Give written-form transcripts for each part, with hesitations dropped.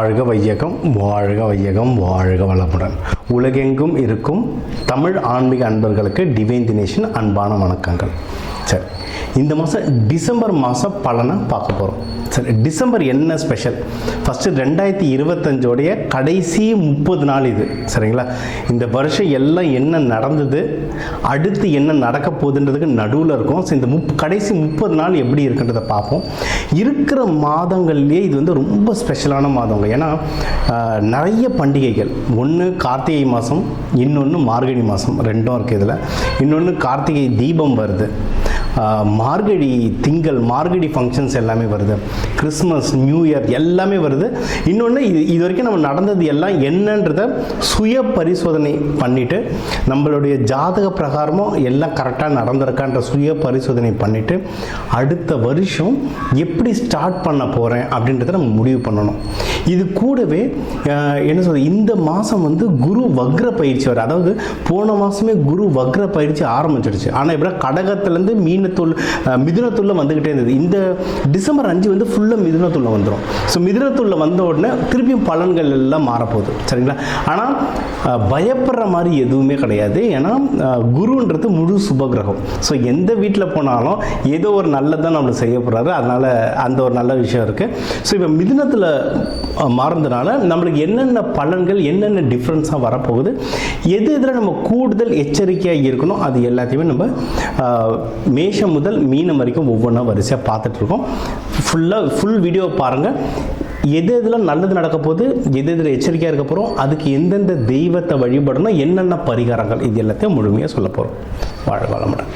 வாழ்க வையகம், வாழ்க வையகம், வாழ்க வளமுடன். உலகெங்கும் இருக்கும் தமிழ் ஆன்மீக அன்பர்களுக்கு டிவைன் தினேஷன் அன்பான வணக்கங்கள். சரி, இந்த மாதம் டிசம்பர் மாதம் பலனை பார்க்க போகிறோம். சரி, டிசம்பர் என்ன ஸ்பெஷல்? ஃபஸ்ட்டு 2025 கடைசி 30 நாள் இது. சரிங்களா? இந்த வருஷம் எல்லாம் என்ன நடந்தது, அடுத்து என்ன நடக்க போகுதுன்றதுக்கு நடுவில் இருக்கும். ஸோ இந்த கடைசி 30 நாள் எப்படி இருக்குன்றதை பார்ப்போம். இருக்கிற மாதங்கள்லேயே இது வந்து ரொம்ப ஸ்பெஷலான மாதங்க. ஏன்னா நிறைய பண்டிகைகள், ஒன்று கார்த்திகை மாதம், இன்னொன்று மார்கழி மாதம், ரெண்டும் இருக்குது இதில். இன்னொன்று கார்த்திகை தீபம் வருது, மார்கழி திங்கள், மார்கழி ஃபங்க்ஷன்ஸ் எல்லாமே வருது, கிறிஸ்மஸ், நியூ இயர் எல்லாமே வருது. இன்னொன்று இது வரைக்கும் நம்ம நடந்தது எல்லாம் என்னன்றதை சுய பரிசோதனை பண்ணிவிட்டு, நம்மளுடைய ஜாதக பிரகாரமும் எல்லாம் கரெக்டாக நடந்திருக்கான்ற சுய பரிசோதனை பண்ணிவிட்டு, அடுத்த வருஷம் எப்படி ஸ்டார்ட் பண்ண போகிறேன் அப்படின்றத நம்ம முடிவு பண்ணணும். இது கூடவே என்ன சொல்றது, இந்த மாதம் வந்து குரு வக்ர பயிற்சி வரும். அதாவது போன மாதமே குரு வக்ர பயிற்சி ஆரம்பிச்சிடுச்சு. ஆனால் இப்போ கடகத்துலேருந்து மிதுனத்துள்ள வந்துக்கிட்டே இருந்தது. இந்த டிசம்பர் 5 வந்து ஃபுல்லாக மிதுனத்துள்ள வந்துடும். ஸோ மிதுனத்துள்ள வந்த உடனே திருப்பியும் பலன்கள் எல்லாம் மாறப்போகுது. சரிங்களா? ஆனால் பயப்படுற மாதிரி எதுவுமே கிடையாது. ஏன்னா குருன்றது முழு சுபகிரகம். ஸோ எந்த வீட்டில் போனாலும் ஏதோ ஒரு நல்லதான் நம்மளுக்கு செய்ய போகிறாரு. அதனால் அந்த ஒரு நல்ல விஷயம் இருக்குது. ஸோ இப்போ மிதுனத்தில் மாறுறதுனால நம்மளுக்கு என்னென்ன பலன்கள், என்னென்ன டிஃப்ரென்ஸாக வரப்போகுது, எதில் நம்ம கூடுதல் எச்சரிக்கையாக இருக்கணும், அது எல்லாத்தையுமே நம்ம மேஷம் முதல் மீனம் வரைக்கும் ஒவ்வொன்றா வரிசையாக பார்த்துட்ருக்கோம். ஃபுல் வீடியோ பாருங்கள். எதில் நல்லது நடக்க போகுது, எதில் எச்சரிக்கையாக இருக்க போகிறோம், அதுக்கு எந்தெந்த தெய்வத்தை வழிபடணும், என்னென்ன பரிகாரங்கள், இது எல்லாத்தையும் முழுமையாக சொல்ல போகிறோம். வாழ்க வளமுடன்.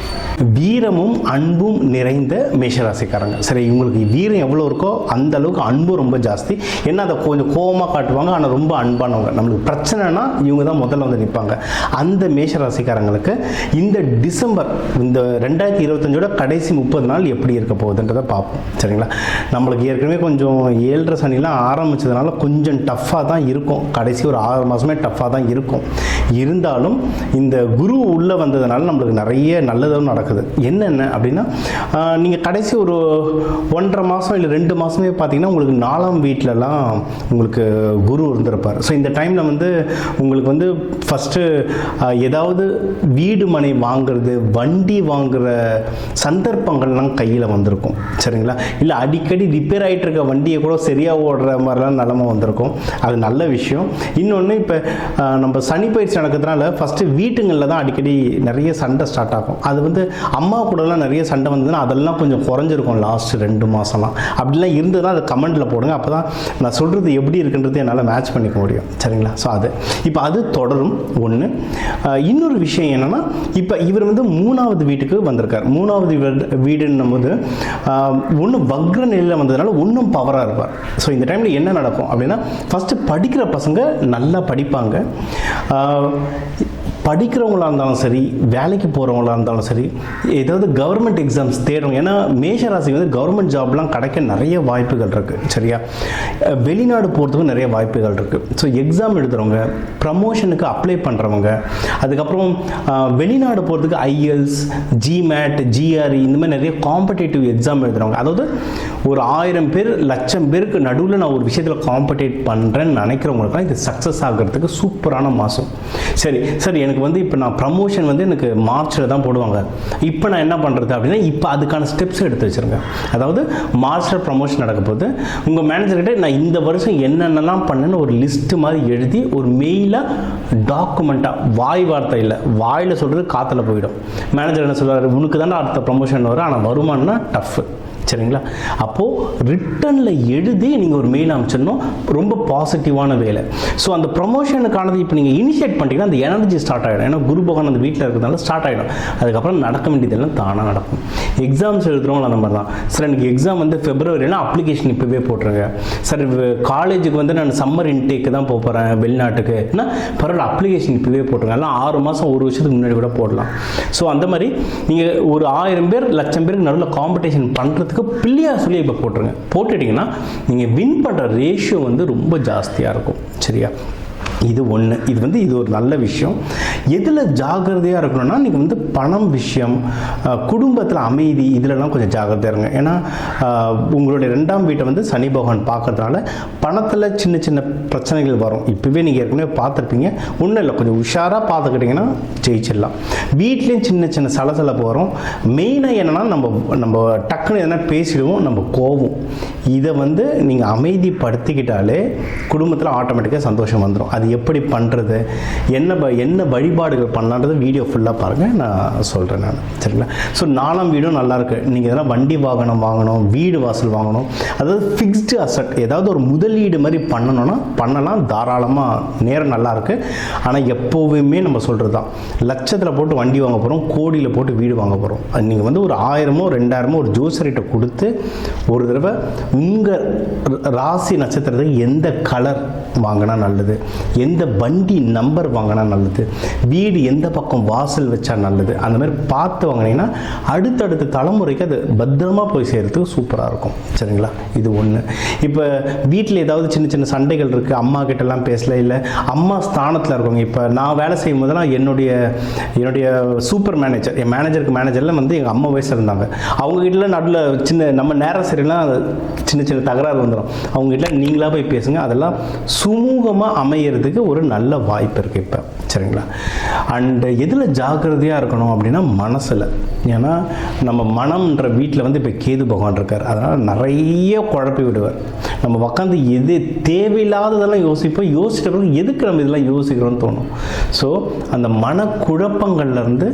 வீரமும் அன்பும் நிறைந்த மேஷராசிக்காரங்க. சரி, இவங்களுக்கு வீரம் எவ்வளோ இருக்கோ அந்த அளவுக்கு அன்பு ரொம்ப ஜாஸ்தி. ஏன்னா அதை கொஞ்சம் கோபமாக காட்டுவாங்க, ஆனால் ரொம்ப அன்பானவங்க. நம்மளுக்கு பிரச்சனைனா இவங்க தான் முதல்ல வந்து நிற்பாங்க. அந்த மேஷராசிக்காரங்களுக்கு இந்த டிசம்பர், இந்த 2025 கடைசி 30 நாள் எப்படி இருக்க போகுதுன்றதை பார்ப்போம். சரிங்களா? நம்மளுக்கு ஏற்கனவே கொஞ்சம் 7.5 சனிலாம் ஆரம்பித்ததுனால கொஞ்சம் டஃப்பாக தான் இருக்கும். கடைசி ஒரு 6 மாதமே டஃப்பாக தான் இருக்கும். இருந்தாலும் இந்த குரு உள்ளே வந்ததுனால நம்மளுக்கு நிறைய நல்லதும் நடக்குது. என்னென்ன அப்படின்னா, நீங்கள் கடைசி ஒரு 1.5 மாதம் இல்லை 2 மாதமே பார்த்தீங்கன்னா உங்களுக்கு 4ஆம் வீட்டிலலாம் உங்களுக்கு குரு இருந்திருப்பார். ஸோ இந்த டைமில் வந்து உங்களுக்கு வந்து ஃபஸ்ட்டு ஏதாவது வீடு மனை வாங்குறது, வண்டி வாங்குகிற சந்தர்ப்பங்கள்லாம் கையில் வந்திருக்கும். சரிங்களா? இல்லை அடிக்கடி ரிப்பேர் ஆகிட்டு இருக்க வண்டியை கூட சரியாக ஓடுற மாதிரிலாம் நிலமை வந்திருக்கும். அது நல்ல விஷயம். இன்னொன்று, இப்போ நம்ம சனி பயிற்சி நடக்கிறதுனால ஃபஸ்ட்டு வீட்டுங்களில் தான் அடிக்கடி நிறைய சண்டை ஸ்டார்ட் ஆகும். அது வந்து அம்மா கூடலாம் நிறைய சண்டை வந்ததுன்னா அதெல்லாம் கொஞ்சம் குறைஞ்சிருக்கும் லாஸ்ட் 2 மாதம்லாம். அப்படிலாம் இருந்ததுன்னா அதை கமெண்ட்டில் போடுங்க. அப்போ தான் நான் சொல்கிறது எப்படி இருக்குன்றது என்னால் மேட்ச் பண்ணிக்க முடியும். சரிங்களா? ஸோ இப்போ அது தொடரும். ஒன்று. இன்னொரு விஷயம் என்னென்னா, இப்போ இவர் வந்து 3ஆவது வீட்டுக்கு வந்திருக்கார். 3ஆவது வீடுன்னும் போது ஒன்று வக்ர நிலையில் வந்ததுனால இன்னும் பவராக இருப்பார். ஸோ இந்த டைமில் என்ன நடக்கும் அப்படின்னா, ஃபஸ்ட்டு படிக்கிற பசங்க நல்லா படிப்பாங்க. படிக்கிறவங்களாக இருந்தாலும் சரி, வேலைக்கு போகிறவங்களாக இருந்தாலும் சரி, ஏதாவது கவர்மெண்ட் எக்ஸாம்ஸ் தேடுறவங்க, ஏன்னா மேஷராசி வந்து கவர்மெண்ட் ஜாப்லாம் கிடைக்க நிறைய வாய்ப்புகள் இருக்குது. சரியா? வெளிநாடு போகிறதுக்கும் நிறைய வாய்ப்புகள் இருக்குது. ஸோ எக்ஸாம் எழுதுகிறவங்க, ப்ரமோஷனுக்கு அப்ளை பண்ணுறவங்க, அதுக்கப்புறம் வெளிநாடு போகிறதுக்கு IELTS, GMAT, GRE இந்த மாதிரி நிறைய காம்படேட்டிவ் எக்ஸாம் எழுதுகிறவங்க, அதாவது ஒரு 1000 பேர் 1,00,000 பேருக்கு நடுவில் நான் ஒரு விஷயத்தில் காம்படேட் பண்ணுறேன்னு நினைக்கிறவங்களுக்குலாம் இது சக்ஸஸ் ஆகிறதுக்கு சூப்பரான மாதம். சரி, எனக்கு வந்து இப்போ நான் ப்ரமோஷன் வந்து எனக்கு மார்ச்சில் தான் போடுவாங்க. இப்போ நான் என்ன பண்ணுறது அப்படின்னா, இப்போ அதுக்கான ஸ்டெப்ஸ் எடுத்து வச்சுருங்க. அதாவது மார்ச்சில் ப்ரமோஷன் நடக்க போது உங்கள் மேனேஜர்கிட்ட நான் இந்த வருஷம் என்னென்னலாம் பண்ணேன்னு ஒரு லிஸ்ட்டு மாதிரி எழுதி ஒரு மெயிலாக டாக்குமெண்ட்டாக, வாய் வார்த்தை இல்லை, வாயில் சொல்கிறது காற்றுல போயிடும். மேனேஜர் என்ன சொல்கிறார், உனக்கு தானே அடுத்த ப்ரமோஷன் வரும், ஆனால் வருமானா டஃப்பு. சரிங்களா? அப்போது ரிட்டனில் எழுதி நீங்கள் ஒரு மெயில் அனுப்பிச்சிடணும். ரொம்ப பாசிட்டிவான வேலை. ஸோ அந்த ப்ரொமோஷனுக்கானது இப்போ நீங்கள் இனிஷியேட் பண்ணிட்டீங்கன்னா அந்த எனர்ஜி ஸ்டார்ட் ஆகிடும். ஏன்னா குரு பகவான் அந்த வீட்டில் இருக்கிறதுனால ஸ்டார்ட் ஆகிடும். அதுக்கப்புறம் நடக்க வேண்டியதெல்லாம் தானாக நடக்கும். எக்ஸாம்ஸ் எழுதுகிறவங்க அந்த மாதிரி தான். சார் எனக்கு எக்ஸாம் வந்து ஃபெப்ரவரினா அப்ளிகேஷன் இப்போவே போட்டுருங்க. சார் காலேஜுக்கு வந்து நான் சம்மர் இன்டேக்கு தான் போகிறேன் வெளிநாட்டுக்கு, ஏன்னா பரவாயில்ல அப்ளிகேஷன் இப்போவே போட்டுருங்க. எல்லாம் 6 மாதம் 1 வருஷத்துக்கு முன்னாடி கூட போடலாம். ஸோ அந்த மாதிரி நீங்கள் ஒரு 1000 பேர் 1,00,000 பேருக்கு நடுவில் காம்படிஷன் பண்ணுறதுக்கு பிள்ளையாக சொல்லி இப்போ போட்டுருங்க. போட்டுட்டிங்கன்னா நீங்கள் வின் பண்ணுற ரேஷியோ வந்து ரொம்ப ஜாஸ்தியாக இருக்கும். சரியா? இது ஒன்று. இது ஒரு நல்ல விஷயம். எதில் ஜாகிரதையாக இருக்கணும்னா, நீங்கள் பணம் விஷயம், குடும்பத்தில் அமைதி, இதிலலாம் கொஞ்சம் ஜாகிரதையாக இருங்க. ஏன்னா உங்களுடைய 2ஆம் வீட்டை சனி பகவான் பார்க்கறதுனால பணத்தில் சின்ன சின்ன பிரச்சனைகள் வரும். இப்போவே நீங்கள் ஏற்கனவே பார்த்துருப்பீங்க. ஒன்றும் இல்லை, கொஞ்சம் உஷாராக பார்த்துக்கிட்டிங்கன்னா ஜெயிச்சிடலாம். வீட்லேயும் சின்ன சின்ன சலசலப்பு வரும். மெயினாக என்னென்னா, நம்ம டக்குன்னு எதனா பேசிடுவோம், நம்ம கோவம். இதை நீங்கள் அமைதிப்படுத்திக்கிட்டாலே குடும்பத்தில் ஆட்டோமேட்டிக்காக சந்தோஷம் வந்துடும். அது எப்படி பண்ணுறது, என்ன வழிபாடுகள் பண்ணலான்றது வீடியோ ஃபுல்லாக பாருங்கள், நான் சொல்கிறேன் நான். சரிங்களா? ஸோ 4ஆம் வீடும் நல்லாயிருக்கு. நீங்கள் எதனா வண்டி வாகனம் வாங்கணும், வீடு வாசல் வாங்கணும், அதாவது ஃபிக்ஸ்டு அசட், ஏதாவது ஒரு முதலீடு மாதிரி பண்ணணும்னா பண்ணலாம், தாராளமாக. நேரம் நல்லாயிருக்கு. ஆனால் எப்போவுமே நம்ம சொல்கிறது தான், லட்சத்தில் போட்டு வண்டி வாங்க போகிறோம், கோடியில் போட்டு வீடு வாங்க போகிறோம். அது நீங்கள் ஒரு 1000மோ 2000மோ ஒரு ஜோசர்கிட்ட கொடுத்து ஒரு தடவை உங்கள் ராசி நட்சத்திரத்துக்கு எந்த கலர் வாங்கினா நல்லது, எந்த வண்டி நம்பர் வாங்கினா நல்லது, வீடு எந்த பக்கம் வாசல் வச்சா நல்லது, அந்த மாதிரி பார்த்து வாங்கினீங்கன்னா அடுத்தடுத்த தலைமுறைக்கு அது பத்திரமா போய் சேர்றதுக்கு சூப்பராக இருக்கும். சரிங்களா? இது ஒன்று. இப்போ வீட்டில் ஏதாவது சின்ன சின்ன சண்டைகள் இருக்குது, அம்மா கிட்டலாம் பேசல, இல்லை அம்மா ஸ்தானத்தில் இருக்கவங்க. இப்போ நான் வேலை செய்யும் போதெல்லாம் என்னுடைய சூப்பர் மேனேஜர், என் மேனேஜரில் எங்கள் அம்மா வயசில் இருந்தாங்க. அவங்க கிட்டலாம் நடுவில் சின்ன நம்ம நேரம் சரிலாம் சின்ன சின்ன தகராறு வந்துடும். அவங்க கிட்ட நீங்களாக போய் பேசுங்க, அதெல்லாம் சுமூகமாக அமையிறதுக்கு ஒரு நல்ல வாய்ப்பு இருக்குது இப்போ. சரிங்களா? அண்டு எதில் ஜாக்கிரதையாக இருக்கணும் அப்படின்னா மனசில். ஏன்னா நம்ம மனம்ன்ற வீட்டில் இப்போ கேது பகவான் இருக்கார். அதனால் நிறைய குழப்பி விடுவார். நம்ம உட்காந்து எது தேவையில்லாததெல்லாம் யோசிப்போம். யோசிச்சிட்ட பிறகு எதுக்கு நம்ம இதெல்லாம் யோசிக்கிறோன்னு தோணும். ஸோ அந்த மனக்குழப்பங்கள்லேருந்து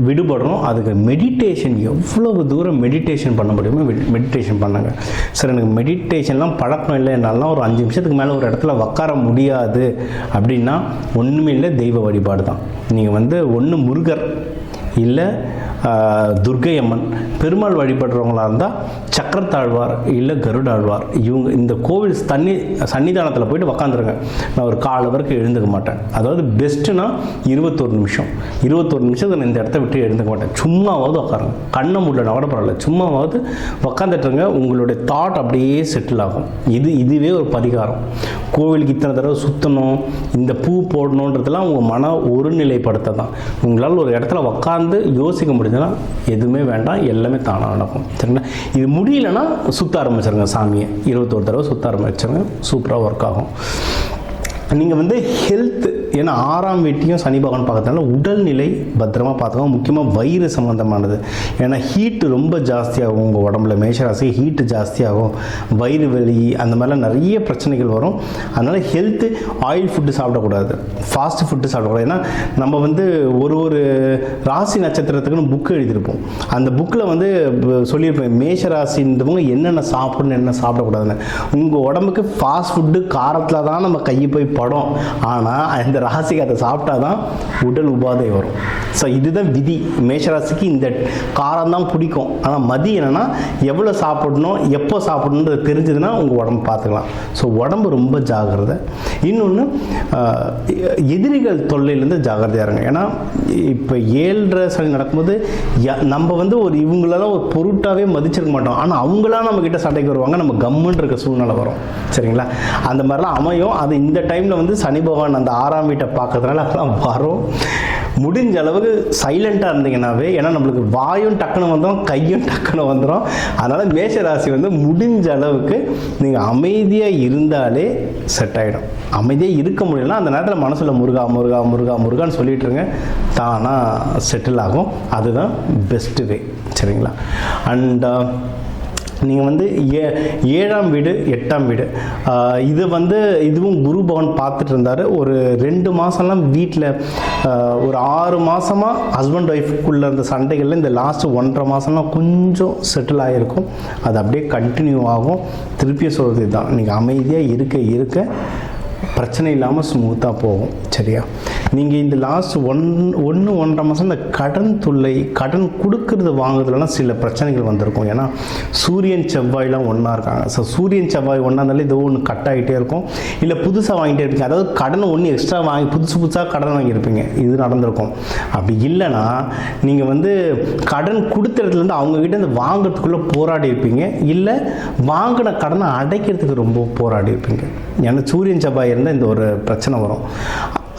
விடுபடுறோம். அதுக்கு மெடிடேஷன், எவ்வளவு தூரம் மெடிடேஷன் பண்ண முடியுமோ மெடிடேஷன் பண்ணுங்க. சார் எனக்கு மெடிடேஷன்லாம் பழக்கம் இல்லை, என்னாலாம் ஒரு 5 நிமிஷத்துக்கு மேலே ஒரு இடத்துல உட்கார முடியாது அப்படின்னா ஒன்றுமே இல்லை, தெய்வ வழிபாடு தான். நீங்கள் ஒன்று முருகர், இல்லை துர்க்கை அம்மன், பெருமாள் வழிபடுறவங்களா இருந்தால் சக்கரத்தாழ்வார் இல்லை கருடாழ்வார், இவங்க இந்த கோவில் சன்னிதானத்தில் போயிட்டு உக்காந்துருங்க. நான் ஒரு 1/4 வரைக்கும் எழுந்துக்க மாட்டேன். அதாவது பெஸ்ட்டுனா 21 நிமிஷம். 21 நிமிஷத்துக்கு நான் இந்த இடத்த விட்டு எழுந்துக்க மாட்டேன். சும்மாவது உட்காருங்க, கண்ணை மூடலனா கூட பரவாயில்ல, சும்மாவது உக்காந்துட்டுருங்க. உங்களுடைய தாட் அப்படியே செட்டில் ஆகும். இதுவே ஒரு பரிகாரம். கோவிலுக்கு இத்தனை தடவை சுற்றணும், இந்த பூ போடணுன்றதெல்லாம் உங்கள் மன ஒருநிலைப்படுத்த தான். உங்களால் ஒரு இடத்துல உட்காந்து யோசிக்க முடியுதுன்னா எதுவுமே வேண்டாம், எல்லாமே தானாக நடக்கும். சரிங்களா? இது முடியலன்னா சுற்ற ஆரம்பிச்சிருங்க சாமியை. 21 தடவை சுற்ற ஆரம்பிச்சிருங்க, சூப்பராக ஒர்க் ஆகும். நீங்கள் ஹெல்த், ஏன்னா 6ஆம் வீட்டையும் சனி பகவான் பார்க்கறதுனால உடல்நிலை பத்திரமா பார்த்துக்கோங்க. முக்கியமாக வயிறு சம்மந்தமானது. ஏன்னா ஹீட்டு ரொம்ப ஜாஸ்தியாகும் உங்கள் உடம்புல. மேஷராசி ஹீட்டு ஜாஸ்தியாகும், வயிறு வலி, அந்த மாதிரிலாம் நிறைய பிரச்சனைகள் வரும். அதனால் ஹெல்த்து, ஆயில் ஃபுட்டு சாப்பிடக்கூடாது, ஃபாஸ்ட் ஃபுட்டு சாப்பிடக்கூடாது. ஏன்னா நம்ம ஒரு ராசி நட்சத்திரத்துக்குன்னு புக்கு எழுதியிருப்போம். அந்த புக்கில் சொல்லியிருப்பேன் மேஷராசின்றவங்க என்னென்ன சாப்பிடணும், என்ன சாப்பிடக்கூடாதுன்னு. உங்கள் உடம்புக்கு ஃபாஸ்ட் ஃபுட்டு காரத்தில் தான் நம்ம கையை போய் படம். ஆனால் அந்த ராசிக்கு அதை சாப்பிட்டா தான் உடல் உபாதை வரும். ஸோ இதுதான் விதி. மேஷராசிக்கு இந்த காரம் தான் பிடிக்கும். ஆனால் மதி என்னென்னா எவ்வளோ சாப்பிடணும், எப்போ சாப்பிடணுன்றது தெரிஞ்சதுன்னா உங்கள் உடம்பு பார்த்துக்கலாம். ஸோ உடம்பு ரொம்ப ஜாகிரதை. இன்னொன்று, எதிரிகள் தொல்லையிலேருந்து ஜாகிரதையாக இருங்க. ஏன்னா இப்போ 7.5 சனி நடக்கும்போது நம்ம ஒரு இவங்களெல்லாம் ஒரு பொருட்டாகவே மதிச்சிருக்க மாட்டோம். ஆனால் அவங்களாம் நம்மக்கிட்ட சண்டைக்கு வருவாங்க, நம்ம கம்முன்னு இருக்க சூழ்நிலை வரும். சரிங்களா? அந்த மாதிரிலாம் அமையும். அது இந்த டைமில் சனி பகவான் அந்த 6ஆம் வீட்டை பார்க்கறதுனால அதெல்லாம் வரும். முடிஞ்ச அளவுக்கு சைலண்ட்டாக இருந்தீங்கன்னாவே, ஏன்னா நம்மளுக்கு வாயும் டக்குன்னு வந்துடும், கையும் டக்குன்னு வந்துடும். அதனால் மேஷராசி முடிஞ்ச அளவுக்கு நீங்கள் அமைதியாக இருந்தாலே செட் ஆகிடும். அமைதியாக இருக்க முடியலன்னா அந்த நேரத்தில் மனசில் முருகா முருகா முருகா முருகான்னு சொல்லிட்டுருங்க, தானாக செட்டில் ஆகும். அதுதான் பெஸ்ட்டு வே. சரிங்களா? அண்ட் நீங்கள் 7ஆம் வீடு 8ஆம் வீடு இது இதுவும் குரு பகவான் பார்த்துட்டு இருந்தார். ஒரு 2 மாதம்லாம் வீட்டில், ஒரு 6 மாதமாக ஹஸ்பண்ட் ஒய்ஃபுக்குள்ளே இருந்த சண்டைகளில் இந்த லாஸ்ட்டு 1.5 மாதம்லாம் கொஞ்சம் செட்டில் ஆகிருக்கும். அது அப்படியே கண்டினியூ ஆகும். திருப்பியும் சொல்கிறது இதுதான், நீங்கள் அமைதியாக இருக்க பிரச்சனை இல்லாமல் ஸ்மூத்தாக போகும். சரியா? நீங்கள் இந்த லாஸ்ட் 1.5 மாதம் இந்த கடன் தொல்லை, கடன் கொடுக்கறது வாங்குறதுலாம் சில பிரச்சனைகள் வந்திருக்கும். ஏன்னா சூரியன் செவ்வாயெலாம் ஒன்றா இருக்காங்க. ஸோ சூரியன் செவ்வாய் ஒன்றா இருந்தாலே ஏதோ ஒன்று கட் ஆகிட்டே இருக்கும், இல்லை புதுசாக வாங்கிட்டே இருப்பீங்க. அதாவது கடன் ஒன்று எக்ஸ்ட்ரா வாங்கி புதுசாக கடன் வாங்கியிருப்பீங்க. இது நடந்திருக்கும். அப்படி இல்லைன்னா நீங்கள் கடன் கொடுத்த இடத்துலேருந்து அவங்கக்கிட்ட இருந்து வாங்கிறதுக்குள்ளே போராடி இருப்பீங்க, இல்லை வாங்கின கடனை அடைக்கிறதுக்கு ரொம்ப போராடி இருப்பீங்க. ஏன்னா சூரியன் செவ்வாய் இருந்தால் டைமில் இந்த ஒரு பிரச்சனை வரும்.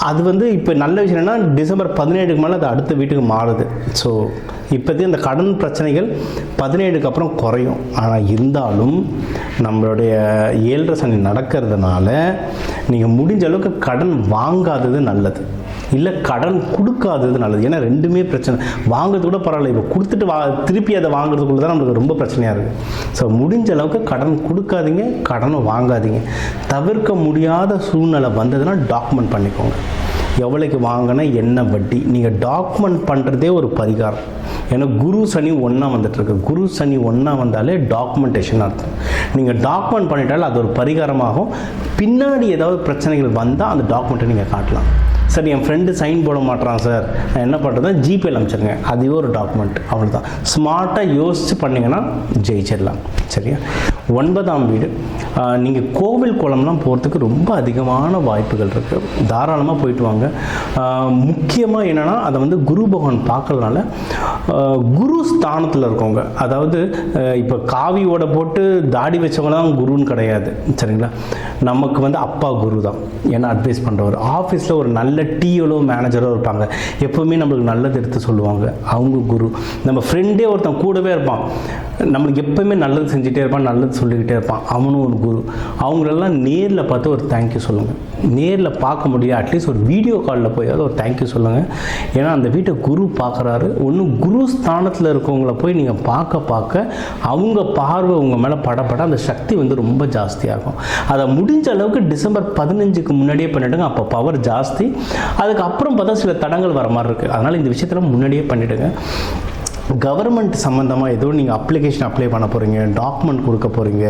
அது வந்து இப்போ நல்ல விஷயம் என்னென்னா டிசம்பர் 17க்கு மேலே அது அடுத்த வீட்டுக்கு மாறுது. ஸோ இப்போதைக்கு அந்த கடன் பிரச்சனைகள் 17க்கு அப்புறம் குறையும். ஆனால் இருந்தாலும் நம்மளுடைய 7.5 சனி நடக்கிறதுனால நீங்கள் முடிஞ்ச அளவுக்கு கடன் வாங்காதது நல்லது, இல்லை கடன் கொடுக்காதது நல்லது. ஏன்னா ரெண்டுமே பிரச்சனை. வாங்குறது கூட பரவாயில்ல, இப்போ கொடுத்துட்டு திருப்பி அதை வாங்குறதுக்குள்ள தான் நம்மளுக்கு ரொம்ப பிரச்சனையாக இருக்குது. ஸோ முடிஞ்ச அளவுக்கு கடன் கொடுக்காதீங்க, கடனை வாங்காதீங்க. தவிர்க்க முடியாத சூழ்நிலை வந்ததுன்னா டாக்குமெண்ட் பண்ணிக்கோங்க. எவ்வளோக்கு வாங்கினா என்ன வட்டி, நீங்கள் டாக்குமெண்ட் பண்ணுறதே ஒரு பரிகாரம். ஏன்னா குரு சனி ஒன்றா வந்துட்டுருக்கு. குரு சனி ஒன்றா வந்தாலே டாக்குமெண்டேஷன் அர்த்தம். நீங்கள் டாக்குமெண்ட் பண்ணிட்டாலும் அது ஒரு பரிகாரமாகும். பின்னாடி ஏதாவது பிரச்சனைகள் வந்தால் அந்த டாக்குமெண்ட்டை நீங்கள் காட்டலாம். சார் என் ஃப்ரெண்டு சைன் போட மாட்டேறான் சார், நான் என்ன பண்ணுறதுனா ஜிபேல அனுப்பிச்சிருங்க, அதுவே ஒரு டாக்குமெண்ட். அவ்வளோதான். ஸ்மார்ட்டாக யோசித்து பண்ணிங்கன்னா ஜெயிச்சிடலாம். சரியா? 9ஆம் வீடு, நீங்கள் கோவில் குளம்லாம் போகிறதுக்கு ரொம்ப அதிகமான வாய்ப்புகள் இருக்குது. தாராளமாக போயிட்டு வாங்க. முக்கியமாக என்னென்னா அதை வந்து குரு பகவான் பார்க்கறதுனால குரு ஸ்தானத்தில் இருக்கவங்க, அதாவது இப்போ காவியோட போட்டு தாடி வச்சவங்க தான் குருன்னு கிடையாது. சரிங்களா? நமக்கு வந்து அப்பா குரு தான். ஏன்னா அட்வைஸ் பண்ணுறவர். ஆஃபீஸில் ஒரு நல்ல டிஓலோ மேனேஜரோ இருப்பாங்க, எப்போவுமே நம்மளுக்கு நல்லது எடுத்து சொல்லுவாங்க, அவங்க குரு. நம்ம ஃப்ரெண்டே ஒருத்தன் கூடவே இருப்பான், நம்மளுக்கு எப்போவுமே நல்லது செஞ்சுட்டே இருப்பான், நல்லது சொல்லிக்கிட்டே இருப்பான், அவனும் ஒரு குரு. அவங்களெல்லாம் நேரில் பார்த்து ஒரு தேங்க்யூ சொல்லுங்கள். நேரில் பார்க்க முடியாது, அட்லீஸ்ட் ஒரு வீடியோ காலில் போய் ஒரு தேங்க்யூ சொல்லுங்கள். ஏன்னா அந்த வீட்டை குரு பார்க்குறாரு. ஒன்றும் குரு ஸ்தானத்தில் இருக்கவங்கள போய் நீங்கள் பார்க்க அவங்க பார்வை உங்கள் மேலே படப்பட அந்த சக்தி வந்து ரொம்ப ஜாஸ்தியாகும். அதை முடிஞ்ச அளவுக்கு டிசம்பர் 15க்கு முன்னாடியே பண்ணிவிடுங்க. அப்போ பவர் ஜாஸ்தி. அதுக்கப்புறம் பார்த்தா சில தடங்கள் வர மாதிரி இருக்குது. அதனால் இந்த விஷயத்தில் முன்னாடியே பண்ணிவிடுங்க. கவர்மெண்ட் சம்மந்தமாக ஏதோ நீங்கள் அப்ளிகேஷன் அப்ளை பண்ண போகிறீங்க, டாக்குமெண்ட் கொடுக்க போகிறீங்க,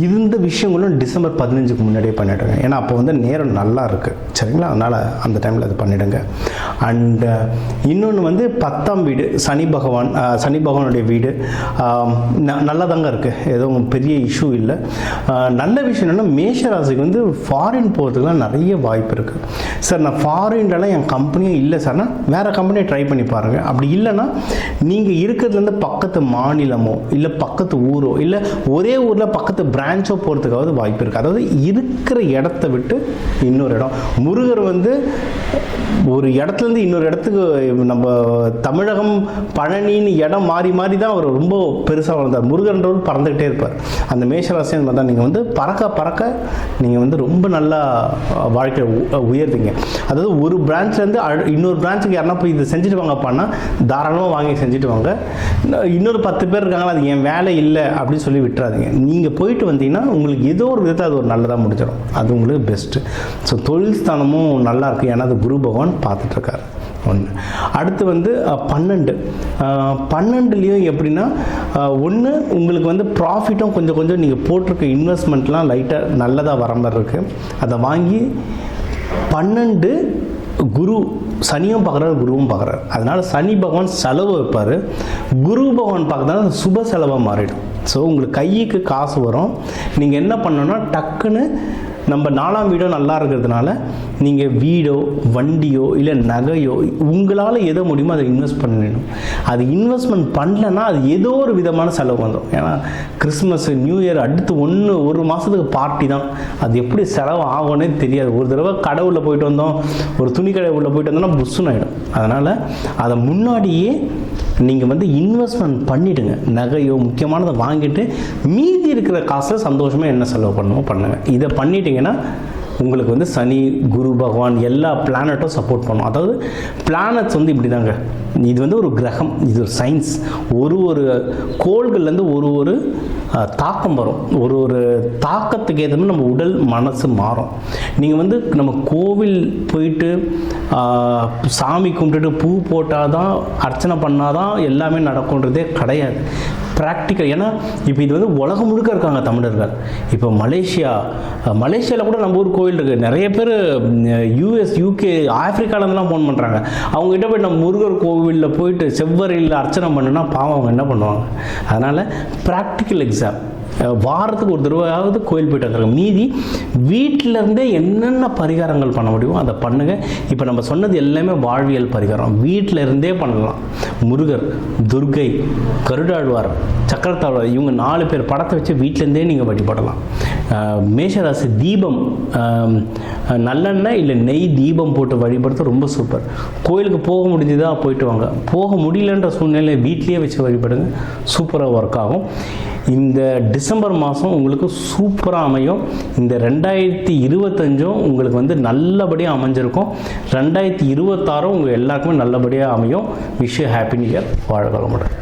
இந்த விஷயங்களும் டிசம்பர் 15க்கு முன்னாடியே பண்ணிவிடுங்க. ஏன்னா அப்போ வந்து நேரம் நல்லா இருக்குது. சரிங்களா? அதனால் அந்த டைமில் அது பண்ணிவிடுங்க. அண்ட் இன்னொன்று வந்து 10ஆம் வீடு சனி பகவானுடைய வீடு நல்லா தாங்க இருக்குது, எதுவும் பெரிய இஷ்யூ இல்லை. நல்ல விஷயம் என்னென்னா மேஷராசிக்கு வந்து ஃபாரின் போகிறதுக்குலாம் நிறைய வாய்ப்பு இருக்குது. சார் நான் ஃபாரின்லலாம் என் கம்பெனியே இல்லை சார்னா வேறு கம்பெனியை ட்ரை பண்ணி பாருங்கள். அப்படி இல்லைன்னா நீங்கள் இருக்கிறதுலேருந்து பக்கத்து மாநிலமோ இல்லை பக்கத்து ஊரோ இல்லை ஒரே ஊரில் பக்கத்து பிரான்ச்சோ போகிறதுக்காவது வாய்ப்பு இருக்குது. அதாவது இருக்கிற இடத்த விட்டு இன்னொரு இடம். முருகர் வந்து ஒரு இடத்துலேருந்து இன்னொரு இடத்துக்கு, நம்ம தமிழகம் பழனின்னு இடம் மாறி மாறி தான் அவர் ரொம்ப பெருசாக வளர்ந்தார். முருகன்றவர் பறந்துக்கிட்டே இருப்பார். அந்த மேஷராசி அந்த மாதிரி தான். நீங்கள் வந்து பறக்க நீங்கள் வந்து ரொம்ப நல்லா வாழ்க்கை உயர்வீங்க. அதாவது ஒரு பிரான்ச்லேருந்து இன்னொரு பிரான்ச்சுக்கு யாருன்னா போய் இதை செஞ்சுட்டு வாங்கப்பான்னா தாராளமாக வாங்கி செஞ்சுட்டு வாங்க. இன்னொரு 10 பேர் இருக்காங்களா, அது என் வேலை இல்லை அப்படின்னு சொல்லி விட்டுறாதீங்க. நீங்கள் போயிட்டு வந்தீங்கன்னா உங்களுக்கு ஏதோ ஒரு விதத்தில் அது ஒரு நல்லதாக முடிச்சிடும். அது உங்களுக்கு பெஸ்ட்டு. ஸோ தொழில் ஸ்தானமும் நல்லா இருக்குது. ஏன்னா அது குரு பகவான் பார்த்துட்ருக்காரு. ஒன்று. அடுத்து வந்து 12லேயும் எப்படின்னா ஒன்று உங்களுக்கு வந்து ப்ராஃபிட்டும் கொஞ்சம் நீங்கள் போட்டிருக்க இன்வெஸ்ட்மெண்ட்லாம் லைட்டாக நல்லதாக வர மாதிரி இருக்குது. அதை வாங்கி 12 குரு சனியும் பார்க்குறாரு, குருவும் பார்க்குறாரு. அதனால் சனி பகவான் செலவு வைப்பார், குரு பகவான் பார்க்கறதுனால அது சுப செலவாக மாறிடும். ஸோ உங்களுக்கு கைக்கு காசு வரும். நீங்கள் என்ன பண்ணணும்னா டக்குன்னு நம்ம 4ஆம் வீடோ நல்லா இருக்கிறதுனால நீங்கள் வீடோ வண்டியோ இல்லை நகையோ உங்களால் எதோ முடியுமோ அதை இன்வெஸ்ட் பண்ணிடணும். அது இன்வெஸ்ட்மெண்ட் பண்ணலன்னா அது ஏதோ ஒரு விதமான செலவு வந்துடும். ஏன்னா கிறிஸ்மஸ் நியூ இயர் அடுத்து ஒரு மாதத்துக்கு பார்ட்டி தான். அது எப்படி செலவு ஆகும்னே தெரியாது. ஒரு தடவை கடை உள்ள போயிட்டு வந்தோம், ஒரு துணி கடை உள்ள போயிட்டு வந்தோம்னா புஷ்ஷுன்னு ஆகிடும். அதனால் அதை முன்னாடியே நீங்கள் வந்து இன்வெஸ்ட்மெண்ட் பண்ணிவிடுங்க. நகையோ முக்கியமானதை வாங்கிட்டு மீதி இருக்கிற காசில் சந்தோஷமாக என்ன செலவு பண்ணுமோ பண்ணுங்கள். இதை பண்ணிட்டீங்கன்னா உங்களுக்கு வந்து சனி குரு பகவான் எல்லா பிளானட்டும் சப்போர்ட் பண்ணும். அதாவது பிளானட்ஸ் வந்து இப்படி தாங்க, இது வந்து ஒரு கிரகம், இது ஒரு சயின்ஸ். ஒரு கோள்கள்லேருந்து ஒரு தாக்கம் வரும். ஒரு தாக்கத்துக்கு ஏற்ற மாதிரி நம்ம உடல் மனசு மாறும். நீங்கள் வந்து நம்ம கோவில் போயிட்டு சாமி கும்பிட்டுட்டு பூ போட்டால் தான் அர்ச்சனை பண்ணால் தான் எல்லாமே நடக்கும்ன்றதே கிடையாது. ப்ராக்டிக்கல். ஏன்னா இப்போ இது வந்து உலகம் முழுக்க இருக்காங்க தமிழர்கள். இப்போ மலேசியாவில் கூட நம்ம ஊர் கோவில் இருக்குது. நிறைய பேர் US UK ஆஃப்ரிக்காவிலேருந்துலாம் ஃபோன் பண்ணுறாங்க. அவங்ககிட்ட போய் நம்ம முருகர் கோவிலில் போயிட்டு செவ்வறையில் அர்ச்சனை பண்ணுன்னா பாவம் அவங்க என்ன பண்ணுவாங்க. அதனால் ப்ராக்டிக்கல் எக்ஸாம் வாரத்துக்கு ஒரு தடவையாவது கோயில் போயிட்டு வந்துருங்க. மீதி வீட்டிலேருந்தே என்னென்ன பரிகாரங்கள் பண்ண முடியுமோ அதை பண்ணுங்கள். இப்போ நம்ம சொன்னது எல்லாமே வாழ்வியல் பரிகாரம், வீட்டில் இருந்தே பண்ணலாம். முருகர், துர்கை, கருடாழ்வார், சக்கரத்தாழ்வார் இவங்க 4 பேர் படத்தை வச்சு வீட்டிலேருந்தே நீங்கள் வழிபடலாம். மேஷராசி தீபம், நல்லெண்ணெய் இல்லை நெய் தீபம் போட்டு வழிபடுறது ரொம்ப சூப்பர். கோயிலுக்கு போக முடிஞ்சதா போயிட்டு வாங்க, போக முடியலன்ற சூழ்நிலை வீட்லேயே வச்சு வழிபடுங்க, சூப்பராக ஒர்க் ஆகும். இந்த டிசம்பர் மாதம் உங்களுக்கு சூப்பராக அமையும். இந்த 2025 உங்களுக்கு வந்து நல்லபடியாக அமைஞ்சிருக்கும். 2026 உங்கள் எல்லாருக்குமே நல்லபடியாக அமையும். Wish you happy new year. வாழ்க வளமுடன்.